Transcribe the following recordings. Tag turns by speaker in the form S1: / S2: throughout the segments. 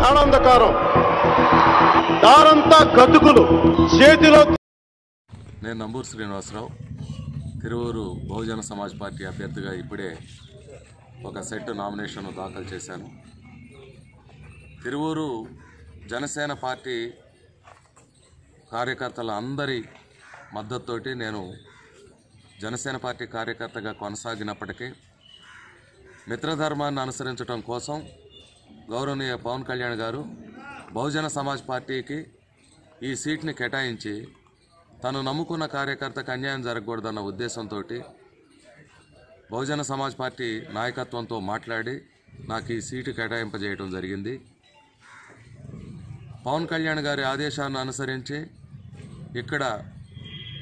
S1: గాఢాంధకారం, దారంతా గతుకులు, చేతిలో.
S2: నేను నంబూరు శ్రీనివాసరావు, తిరువూరు బహుజన సమాజ్ పార్టీ అభ్యర్థిగా ఇప్పుడే ఒక సెట్ నామినేషన్ దాఖలు చేశాను. తిరువూరు జనసేన పార్టీ కార్యకర్తల అందరి మద్దతుతోటి నేను జనసేన పార్టీ కార్యకర్తగా కొనసాగినప్పటికీ మిత్రధర్మాన్ని అనుసరించడం కోసం గౌరవనీయ పవన్ కళ్యాణ్ గారు బహుజన సమాజ్ పార్టీకి ఈ సీట్ని కేటాయించి తను నమ్ముకున్న కార్యకర్తకు అన్యాయం జరగకూడదన్న ఉద్దేశంతో బహుజన సమాజ్ పార్టీ నాయకత్వంతో మాట్లాడి నాకు ఈ సీటు కేటాయింపజేయడం జరిగింది. పవన్ కళ్యాణ్ గారి ఆదేశాన్ని అనుసరించి ఇక్కడ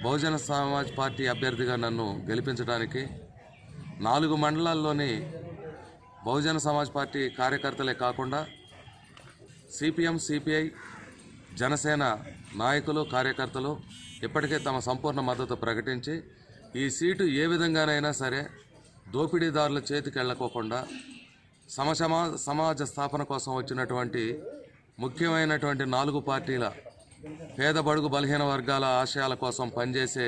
S2: బహుజన సమాజ్ పార్టీ అభ్యర్థిగా నన్ను గెలిపించడానికి 4 మండలాల్లోని బహుజన సమాజ్ పార్టీ కార్యకర్తలే కాకుండా సిపిఎం, సిపిఐ, జనసేన నాయకులు, కార్యకర్తలు ఇప్పటికే తమ సంపూర్ణ మద్దతు ప్రకటించి ఈ సీటు ఏ విధంగానైనా సరే దోపిడీదారుల చేతికి వెళ్ళకోకుండా సమాజ స్థాపన కోసం వచ్చినటువంటి ముఖ్యమైనటువంటి 4 పార్టీల పేద బడుగు బలహీన వర్గాల ఆశయాల కోసం పనిచేసే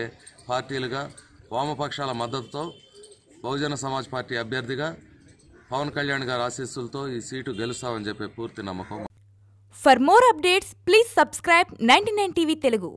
S2: పార్టీలుగా వామపక్షాల మద్దతుతో బహుజన సమాజ్ పార్టీ అభ్యర్థిగా పవన్ కళ్యాణ్ గారి ఆశీస్సులతో ఈ సీటు గెలుస్తామని చెప్పే పూర్తి నమ్మకం.
S3: For more updates, please subscribe 99 TV Telugu.